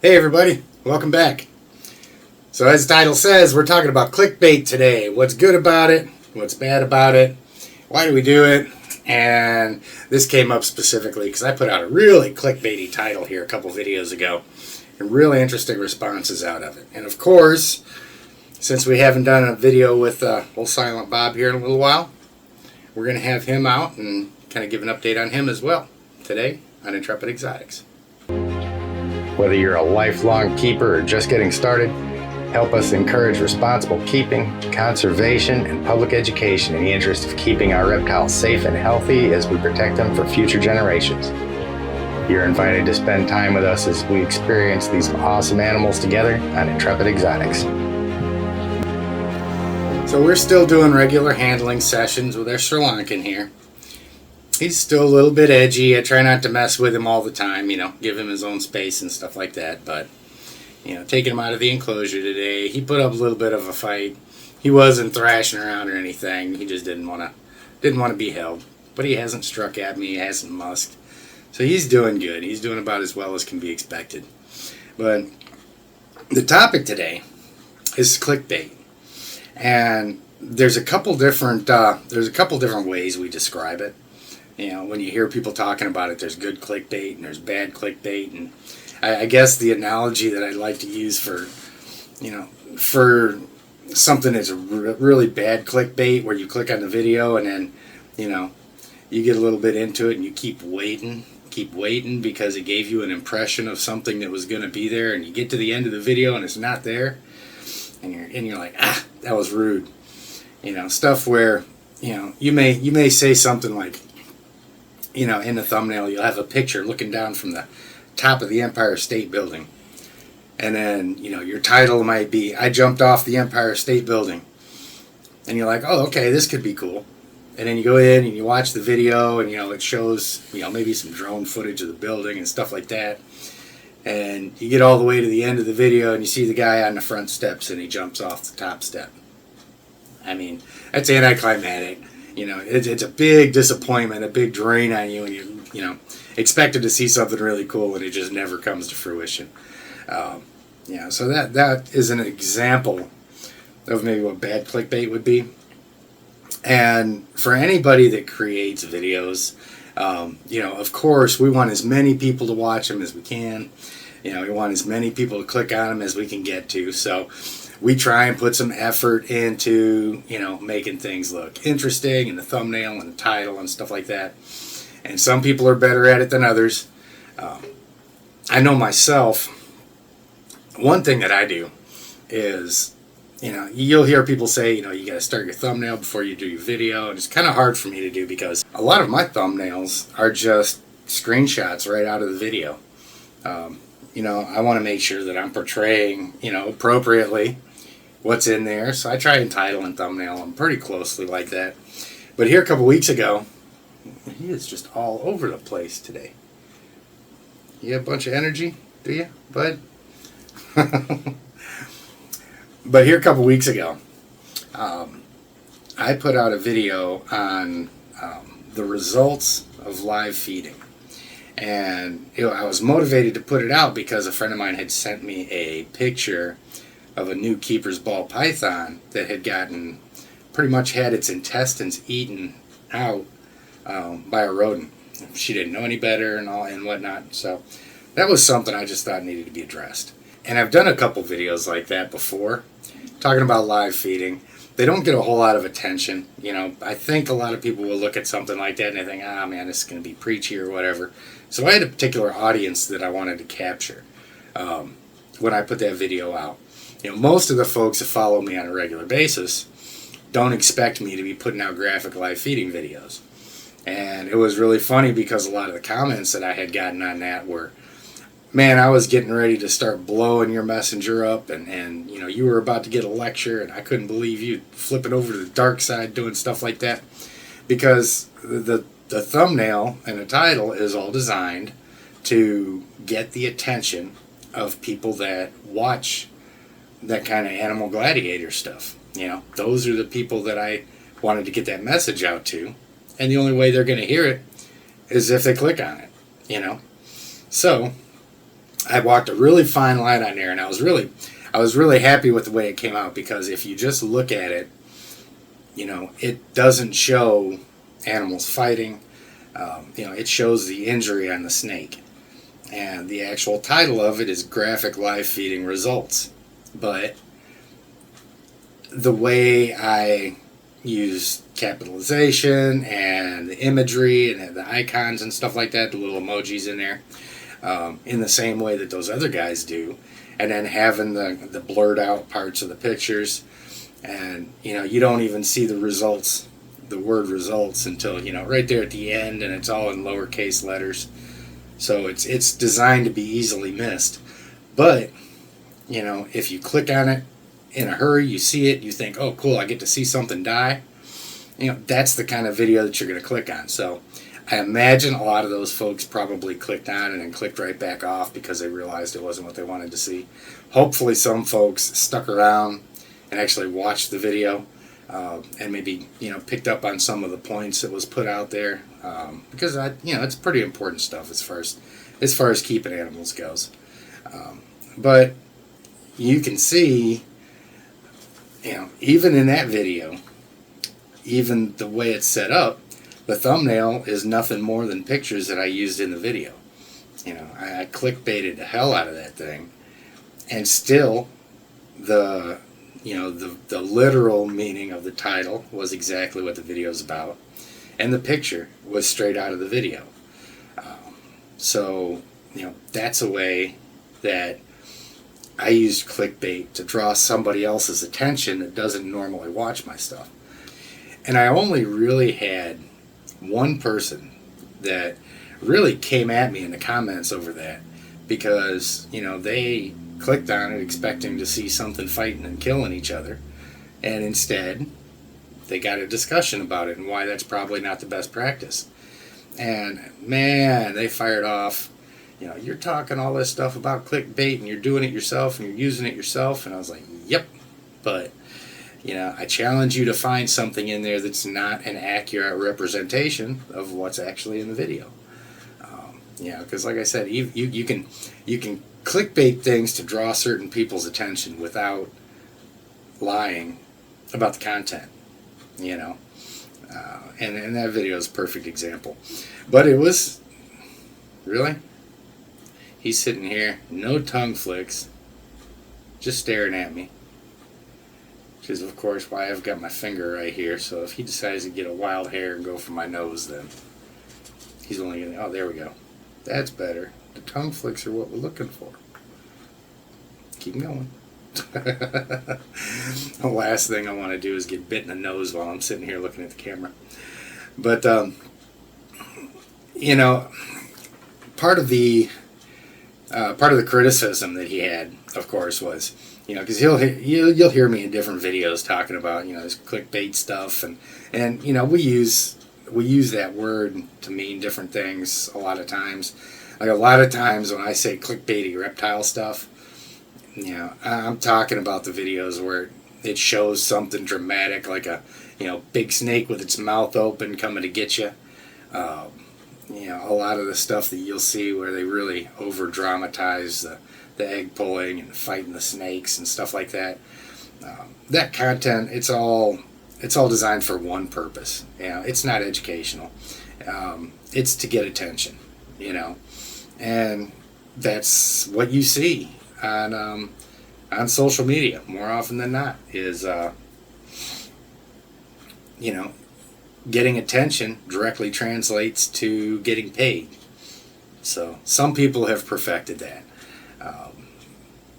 Hey everybody, welcome back. So as the title says, we're talking about clickbait today. What's good about it, what's bad about it, why do we do it, and this came up specifically because I put out a really clickbaity title here a couple videos ago and really interesting responses out of it. And of course, since we haven't done a video with old Silent Bob here in a little while, we're going to have him out and kind of give an update on him as well today on Intrepid Exotics. Whether you're a lifelong keeper or just getting started, help us encourage responsible keeping, conservation, and public education in the interest of keeping our reptiles safe and healthy as we protect them for future generations. You're invited to spend time with us as we experience these awesome animals together on Intrepid Exotics. So we're still doing regular handling sessions with our Sri Lankan here. He's still a little bit edgy. I try not to mess with him all the time, give him his own space and stuff like that. But, taking him out of the enclosure today, he put up a little bit of a fight. He wasn't thrashing around or anything. He just didn't want to be held. But he hasn't struck at me. He hasn't musked. So he's doing good. He's doing about as well as can be expected. But the topic today is clickbait. And there's a couple different ways we describe it. When you hear people talking about it, there's good clickbait and there's bad clickbait. And I guess the analogy that I'd like to use for something that's really bad clickbait, where you click on the video and then, you get a little bit into it and you keep waiting because it gave you an impression of something that was going to be there, and you get to the end of the video and it's not there, and you're like, that was rude. Stuff where, you may say something like, in the thumbnail, you'll have a picture looking down from the top of the Empire State Building. And then, your title might be, I jumped off the Empire State Building. And you're like, oh, okay, this could be cool. And then you go in and you watch the video and, it shows, maybe some drone footage of the building and stuff like that. And you get all the way to the end of the video and you see the guy on the front steps and he jumps off the top step. I mean, that's anticlimactic. It's a big disappointment, a big drain on you, and you expected to see something really cool, and it just never comes to fruition. So that is an example of maybe what bad clickbait would be. And for anybody that creates videos, of course, we want as many people to watch them as we can. We want as many people to click on them as we can get to. So we try and put some effort into, making things look interesting in the thumbnail and the title and stuff like that. And some people are better at it than others. I know myself, one thing that I do is, you'll hear people say, you got to start your thumbnail before you do your video. And it's kind of hard for me to do because a lot of my thumbnails are just screenshots right out of the video. I want to make sure that I'm portraying, appropriately what's in there. So I try and title and thumbnail them pretty closely like that. But here a couple weeks ago, he is just all over the place today. You have a bunch of energy, do you, bud? But here a couple weeks ago, I put out a video on the results of live feeding. And I was motivated to put it out because a friend of mine had sent me a picture of a new keeper's ball python that had pretty much had its intestines eaten out by a rodent. She didn't know any better and whatnot. So that was something I just thought needed to be addressed. And I've done a couple videos like that before, talking about live feeding. They don't get a whole lot of attention. I think a lot of people will look at something like that and they think, man, this is going to be preachy or whatever. So I had a particular audience that I wanted to capture when I put that video out. Most of the folks that follow me on a regular basis don't expect me to be putting out graphic live feeding videos. And it was really funny because a lot of the comments that I had gotten on that were, man, I was getting ready to start blowing your messenger up and you were about to get a lecture and I couldn't believe you flipping over to the dark side doing stuff like that. Because the thumbnail and the title is all designed to get the attention of people that watch that kind of animal gladiator stuff. Those are the people that I wanted to get that message out to. And the only way they're going to hear it is if they click on it, So I walked a really fine line on there, and I was really happy with the way it came out, because if you just look at it, it doesn't show animals fighting. It shows the injury on the snake, and the actual title of it is Graphic Live Feeding Results. But the way I use capitalization and the imagery and the icons and stuff like that, the little emojis in there, in the same way that those other guys do, and then having the blurred out parts of the pictures, and you don't even see the results, the word results, until right there at the end, and it's all in lowercase letters, so it's designed to be easily missed. But if you click on it in a hurry, you see it, you think, oh cool, I get to see something die, that's the kind of video that you're going to click on. So I imagine a lot of those folks probably clicked on and then clicked right back off because they realized it wasn't what they wanted to see. Hopefully some folks stuck around and actually watched the video, and maybe picked up on some of the points that was put out there, because it's pretty important stuff as far as keeping animals goes. But you can see, even in that video, even the way it's set up, the thumbnail is nothing more than pictures that I used in the video. I clickbaited the hell out of that thing, and still the literal meaning of the title was exactly what the video is about, and the picture was straight out of the video. So that's a way that I used clickbait to draw somebody else's attention that doesn't normally watch my stuff. And I only really had one person that really came at me in the comments over that, because they clicked on it expecting to see something fighting and killing each other, and instead they got a discussion about it and why that's probably not the best practice. And man, they fired off, you're talking all this stuff about clickbait and you're doing it yourself and you're using it yourself. And I was like, yep, but I challenge you to find something in there that's not an accurate representation of what's actually in the video. Because like I said, you can clickbait things to draw certain people's attention without lying about the content. And that video is a perfect example. But it was really, he's sitting here, no tongue flicks, just staring at me. Which is, of course, why I've got my finger right here. So if he decides to get a wild hair and go for my nose, then he's only going to... Oh, there we go. That's better. The tongue flicks are what we're looking for. Keep going. The last thing I want to do is get bit in the nose while I'm sitting here looking at the camera. But, part of the criticism that he had, of course, was, because you'll hear me in different videos talking about, this clickbait stuff, and we use that word to mean different things a lot of times. Like a lot of times when I say clickbaity reptile stuff, I'm talking about the videos where it shows something dramatic, like a big snake with its mouth open coming to get you. A lot of the stuff that you'll see where they really over dramatize the egg pulling and fighting the snakes and stuff like that. That content, it's all designed for one purpose. It's not educational. It's to get attention. And that's what you see on social media more often than not is getting attention directly translates to getting paid. So some people have perfected that.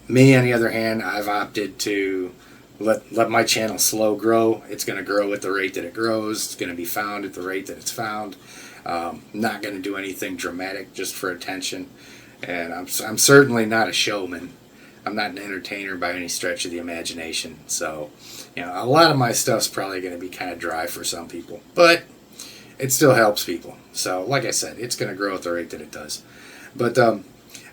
Me, on the other hand, I've opted to let my channel slow grow. It's going to grow at the rate that it grows. It's going to be found at the rate that it's found. Not going to do anything dramatic just for attention. And I'm certainly not a showman. I'm not an entertainer by any stretch of the imagination. So, a lot of my stuff's probably going to be kind of dry for some people. But it still helps people. So, like I said, it's going to grow at the rate that it does. But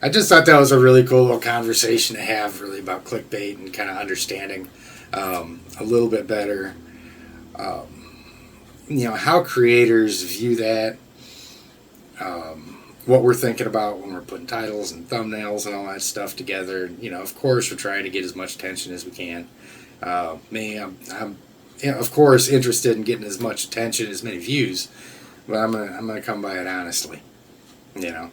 I just thought that was a really cool little conversation to have, really, about clickbait and kind of understanding a little bit better, how creators view that, what we're thinking about when we're putting titles and thumbnails and all that stuff together. You know, of course, we're trying to get as much attention as we can. I'm you know, of course, interested in getting as much attention, as many views, but I'm gonna come by it honestly, you know.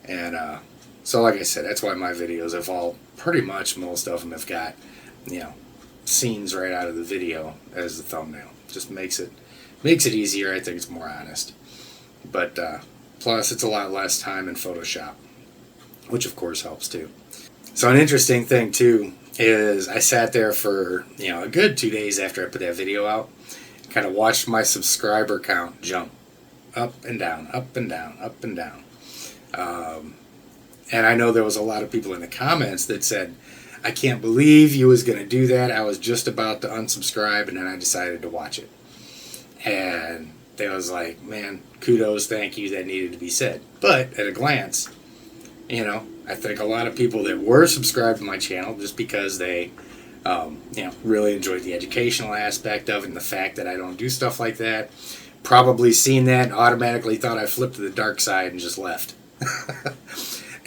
And so, like I said, that's why my videos have all pretty much, most of them have got, you know, scenes right out of the video as the thumbnail. Just makes it easier. I think it's more honest. But plus, it's a lot less time in Photoshop, which of course helps too. So an interesting thing too is I sat there for, you know, a good 2 days after I put that video out, kind of watched my subscriber count jump up and down, up and down, up and down. And I know there was a lot of people in the comments that said, I can't believe you was going to do that. I was just about to unsubscribe and then I decided to watch it. And they was like, man, kudos, thank you, that needed to be said. But at a glance, you know, I think a lot of people that were subscribed to my channel just because they, you know, really enjoyed the educational aspect of it and the fact that I don't do stuff like that, probably seen that and automatically thought I flipped to the dark side and just left.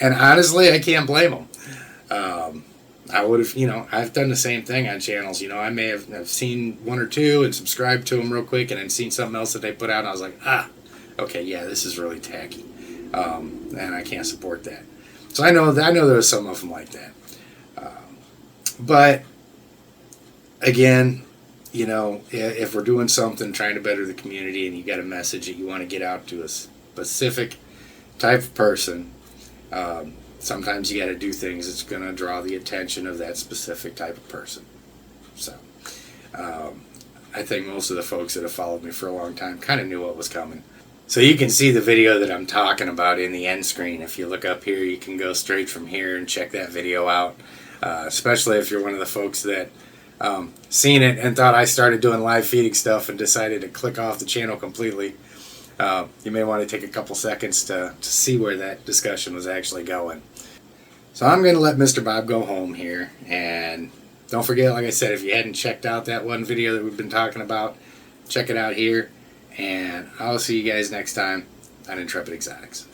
And honestly, I can't blame them. I would have, you know, I've done the same thing on channels. You know, I may have seen one or two and subscribed to them real quick and then seen something else that they put out and I was like, okay, yeah, this is really tacky. And I can't support that. So I know there was some of them like that. But again, you know, if we're doing something trying to better the community and you got a message that you want to get out to a specific type of person, sometimes you got to do things that's going to draw the attention of that specific type of person. So I think most of the folks that have followed me for a long time kind of knew what was coming. So you can see the video that I'm talking about in the end screen. If you look up here, you can go straight from here and check that video out, especially if you're one of the folks that seen it and thought I started doing live feeding stuff and decided to click off the channel completely. You may want to take a couple seconds to see where that discussion was actually going. So I'm going to let Mr. Bob go home here. And don't forget, like I said, if you hadn't checked out that one video that we've been talking about, check it out here. And I'll see you guys next time on Intrepid Exotics.